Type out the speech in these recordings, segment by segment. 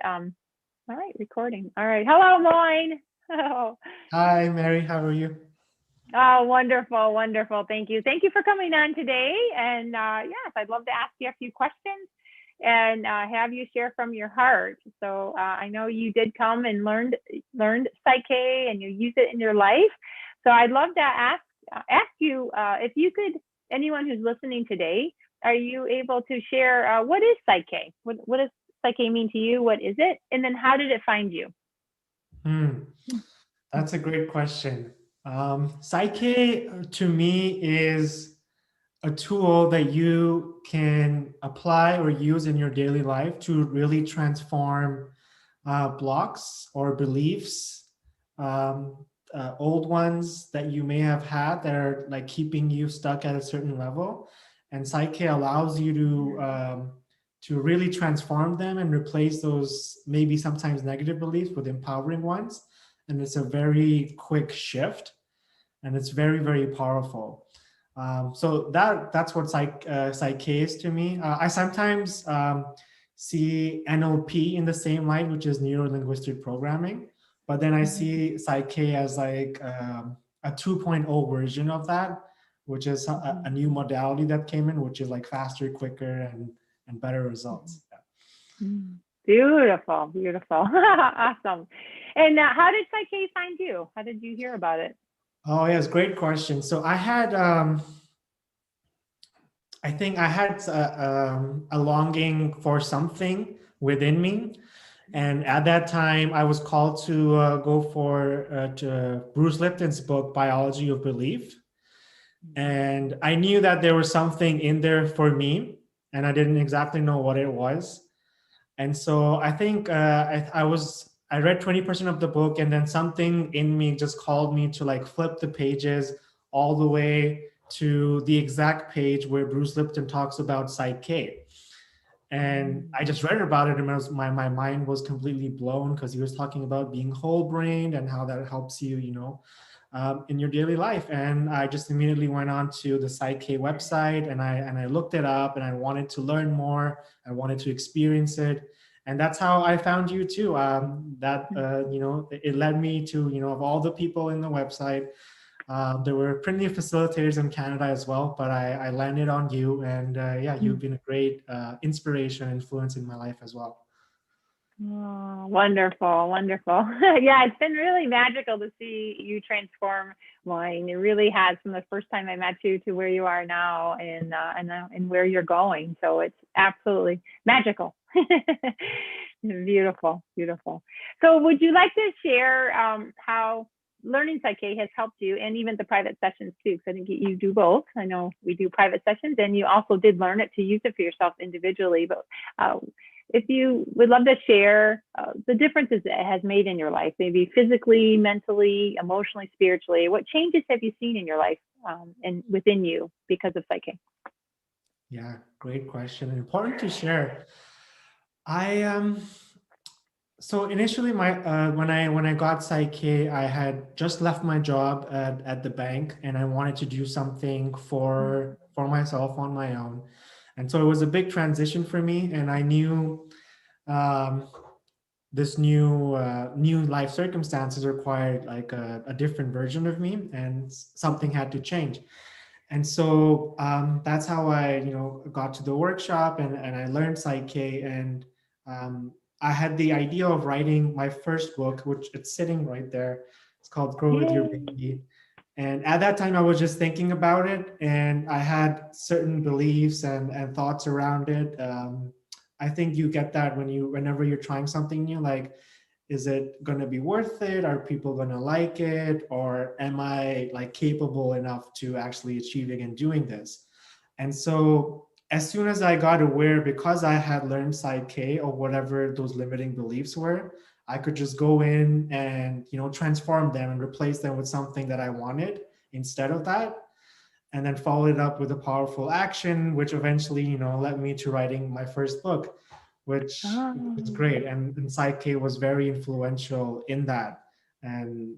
All right, recording. All right. Hello, Moin. Oh, Hi, Mary. How are you? wonderful, wonderful. Thank you. Thank you for coming on today. And yes, I'd love to ask you a few questions and have you share from your heart. So I know you did come and learned PSYCH-K and you use it in your life. So I'd love to ask you if you could. Anyone who's listening today, are you able to share what is PSYCH-K? What does PSYCH-K mean to you? What is it? And then how did it find you? Hmm, that's a great question. Psyche to me is a tool that you can apply or use in your daily life to really transform blocks or beliefs, um, old ones that you may have had that are like keeping you stuck at a certain level. And Psyche allows you to really transform them and replace those maybe sometimes negative beliefs with empowering ones. And it's a very quick shift, and it's very, very powerful. So that's what Psyche is to me. I sometimes see NLP in the same light, which is neuro linguistic programming, but then I see Psyche as like a 2.0 version of that, which is a new modality that came in, which is like faster, quicker, and better results. Yeah. Beautiful, beautiful. Awesome. And how did PSYCH-K find you? How did you hear about it? Oh, yes, great question. So I think I had a longing for something within me. And at that time, I was called to go for to Bruce Lipton's book, Biology of Belief. And I knew that there was something in there for me, and I didn't exactly know what it was. And so I think I read 20% of the book, and then something in me just called me to like flip the pages all the way to the exact page where Bruce Lipton talks about Psych-K. And I just read about it, and my mind was completely blown because he was talking about being whole brained and how that helps you, in your daily life. And I just immediately went on to the Psych-K website, and I looked it up, and I wanted to learn more. I wanted to experience it. And that's how I found you too. It led me to, of all the people in the website, there were plenty of facilitators in Canada as well, but I landed on you, and yeah, you've been a great inspiration, influence in my life as well. Oh, wonderful, wonderful. Yeah, it's been really magical to see you transform mine. It really has, from the first time I met you to where you are now, and where you're going. So it's absolutely magical. Beautiful, beautiful. So would you like to share how learning Psych-K has helped you, and even the private sessions too? Because I think you do both. I know we do private sessions, and you also did learn it to use it for yourself individually. But if you would love to share the differences it has made in your life, maybe physically, mentally, emotionally, spiritually, what changes have you seen in your life and within you because of Psych-K? Yeah, great question. Important to share. I So initially, my when I got Psyche, I had just left my job at the bank, and I wanted to do something for myself on my own. And so it was a big transition for me, and I knew um, this new life circumstances required like a different version of me, and something had to change. And so that's how I got to the workshop, and I learned Psyche. And um, I had the idea of writing my first book, which it's sitting right there. It's called Grow With Your Yay. Baby. And at that time, I was just thinking about it, and I had certain beliefs and thoughts around it. I think you get that whenever you're trying something new, like, is it going to be worth it? Are people going to like it? Or am I like capable enough to actually achieving and doing this? And so as soon as I got aware, because I had learned Psych-K or whatever those limiting beliefs were, I could just go in and transform them and replace them with something that I wanted instead of that, and then follow it up with a powerful action, which eventually led me to writing my first book, which is Oh. great. And Psyche was very influential in that. And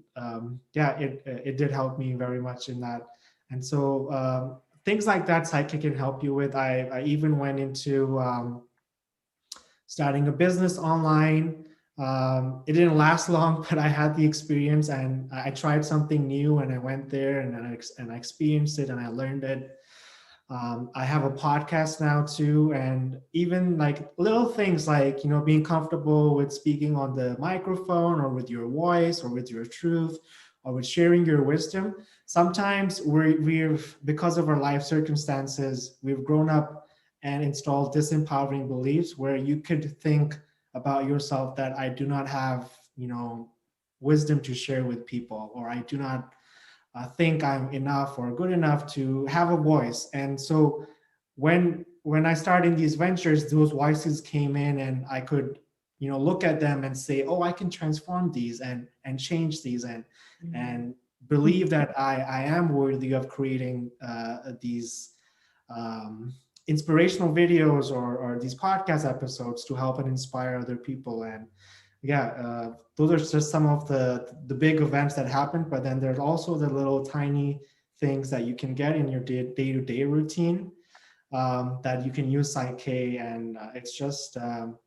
yeah, it did help me very much in that. And so things like that Psyche can help you with. I even went into starting a business online. It didn't last long, but I had the experience, and I tried something new, and I went there, and I experienced it, and I learned it. I have a podcast now too, and even like little things like, you know, being comfortable with speaking on the microphone, or with your voice, or with your truth, or with sharing your wisdom. Sometimes we've, because of our life circumstances, we've grown up and installed disempowering beliefs where you could think about yourself that I do not have, you know, wisdom to share with people, or I do not think I'm enough or good enough to have a voice. And so when I started these ventures, those voices came in, and I could, you know, look at them and say, oh, I can transform these and change these, and believe that I am worthy of creating these inspirational videos, or these podcast episodes to help and inspire other people. And yeah, those are just some of the big events that happen. But then there's also the little tiny things that you can get in your day-to-day routine, that you can use PSYCH-K, and it's just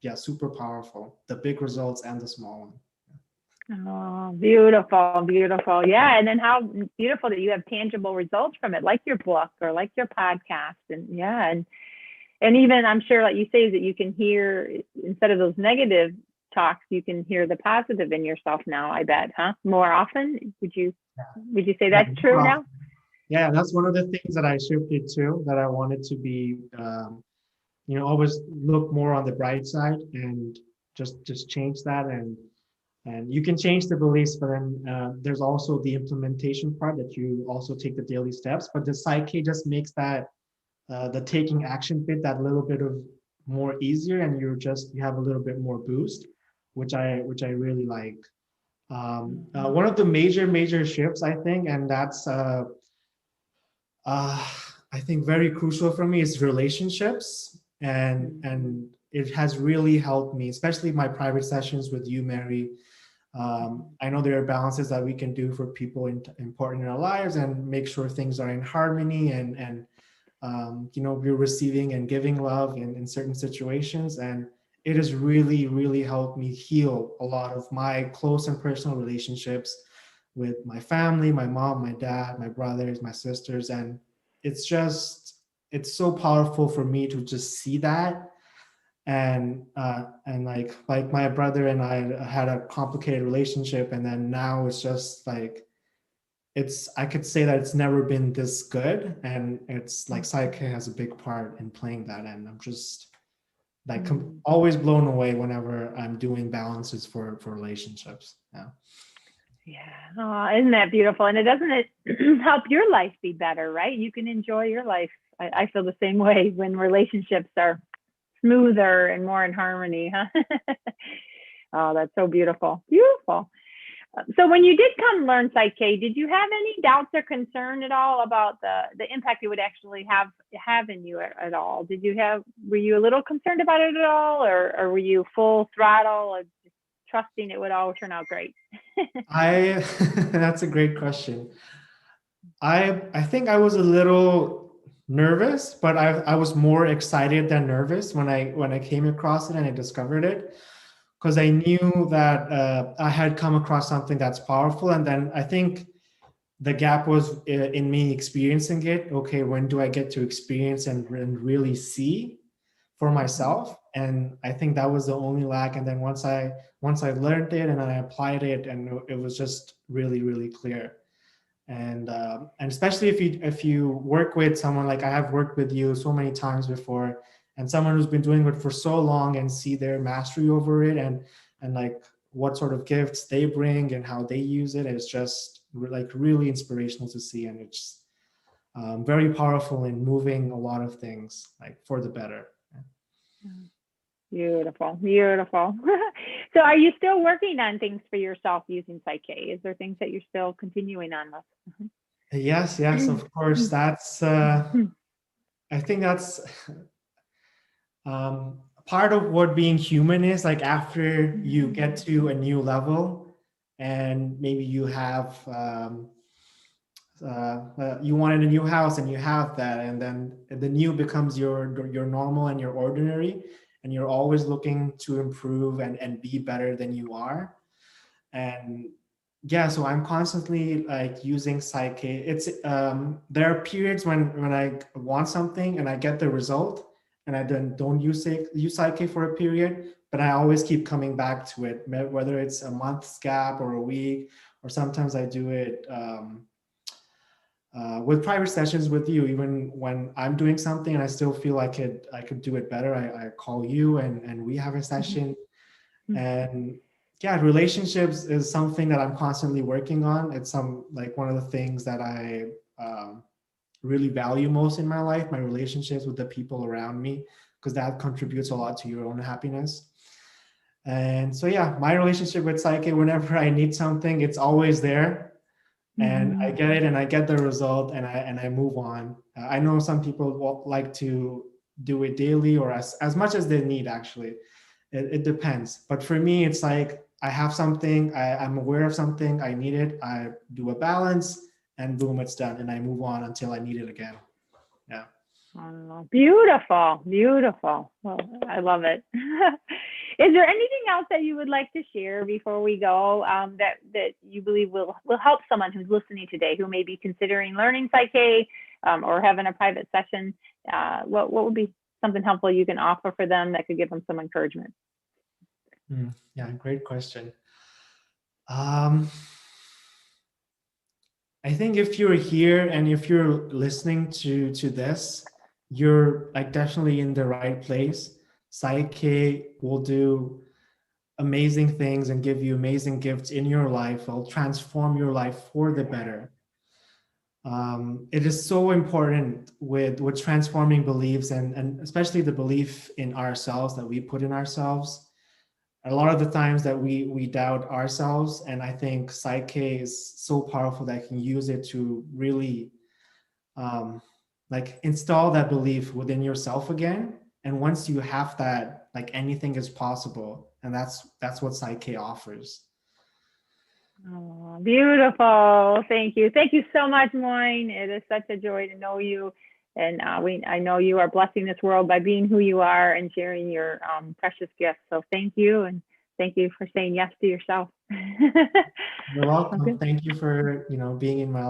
yeah, super powerful. The big results and the small one. Oh, beautiful, beautiful. Yeah. And then how beautiful that you have tangible results from it, like your book or like your podcast. And yeah. And even I'm sure, like you say, that you can hear, instead of those negative talks, you can hear the positive in yourself now, I bet, huh? More often. Would you say that's true now? Yeah, that's one of the things that I shifted to, that I wanted to be, you know, always look more on the bright side, and just change that. And you can change the beliefs, but then there's also the implementation part, that you also take the daily steps. But the PSYCH-K just makes that the taking action bit that little bit of more easier, and you have a little bit more boost, which I really like. One of the major shifts, I think, and that's I think very crucial for me, is relationships, and it has really helped me, especially my private sessions with you, Mary. I know there are balances that we can do for people important in our lives, and make sure things are in harmony, and you know, we're receiving and giving love in certain situations. And it has really helped me heal a lot of my close and personal relationships with my family, my mom, my dad, my brothers, my sisters. And it's it's so powerful for me to just see that. And like my brother and I had a complicated relationship, and then now it's just like, I could say that it's never been this good. And it's like PSYCH-K has a big part in playing that. And I'm just like always blown away whenever I'm doing balances for relationships. Yeah. Yeah. Oh, isn't that beautiful? And doesn't it help your life be better, right? You can enjoy your life. I feel the same way when relationships are smoother and more in harmony, huh? Oh, that's so beautiful. Beautiful. So when you did come learn PSYCH-K, did you have any doubts or concern at all about the impact it would actually have in you at all? Were you a little concerned about it at all, or were you full throttle of just trusting it would all turn out great? That's a great question. I think I was a little nervous, but I was more excited than nervous when I came across it and I discovered it, because I knew that I had come across something that's powerful. And then I think the gap was in me experiencing it. Okay, when do I get to experience and really see for myself? And I think that was the only lack. And then once I learned it and I applied it, and it was just really clear. And especially if you work with someone, like I have worked with you so many times before, and someone who's been doing it for so long, and see their mastery over it, and like what sort of gifts they bring and how they use it, is just like really inspirational to see. And it's very powerful in moving a lot of things like for the better. Beautiful. So are you still working on things for yourself using PSYCH-K? Is there things that you're still continuing on with? Yes, of course. That's I think that's part of what being human is. Like after you get to a new level, and maybe you have you wanted a new house, and you have that, and then the new becomes your normal and your ordinary, and you're always looking to improve and be better than you are. And yeah, so I'm constantly like using PSYCH-K. It's there are periods when I want something and I get the result, and I then don't use PSYCH-K for a period, but I always keep coming back to it, whether it's a month's gap or a week, or sometimes I do it with private sessions with you. Even when I'm doing something and I still feel I could do it better, I call you and we have a session. And yeah, relationships is something that I'm constantly working on. It's one of the things that I really value most in my life, my relationships with the people around me, because that contributes a lot to your own happiness. And so yeah, my relationship with PSYCH-K, whenever I need something, it's always there, and I get it and I get the result, and I move on. I know some people like to do it daily or as much as they need, actually. It depends. But for me, it's like I have something, I'm aware of something, I need it, I do a balance, and boom, it's done. And I move on until I need it again. Yeah. Oh, beautiful, beautiful. Well, I love it. Is there anything else that you would like to share before we go that you believe will help someone who's listening today, who may be considering learning PSYCH-K or having a private session? What would be something helpful you can offer for them that could give them some encouragement? Yeah, great question. I think if you're here and if you're listening to this, you're like definitely in the right place. PSYCH-K will do amazing things and give you amazing gifts in your life. Will transform your life for the better. It is so important with transforming beliefs and especially the belief in ourselves that we put in ourselves. A lot of the times that we doubt ourselves, and I think PSYCH-K is so powerful that I can use it to really like install that belief within yourself again. And once you have that, like anything is possible, and that's what PSYCH-K offers. Oh, beautiful. Thank you. Thank you so much, Moin. It is such a joy to know you. And I know you are blessing this world by being who you are and sharing your precious gifts. So thank you. And thank you for saying yes to yourself. You're welcome. Okay. Thank you for, being in my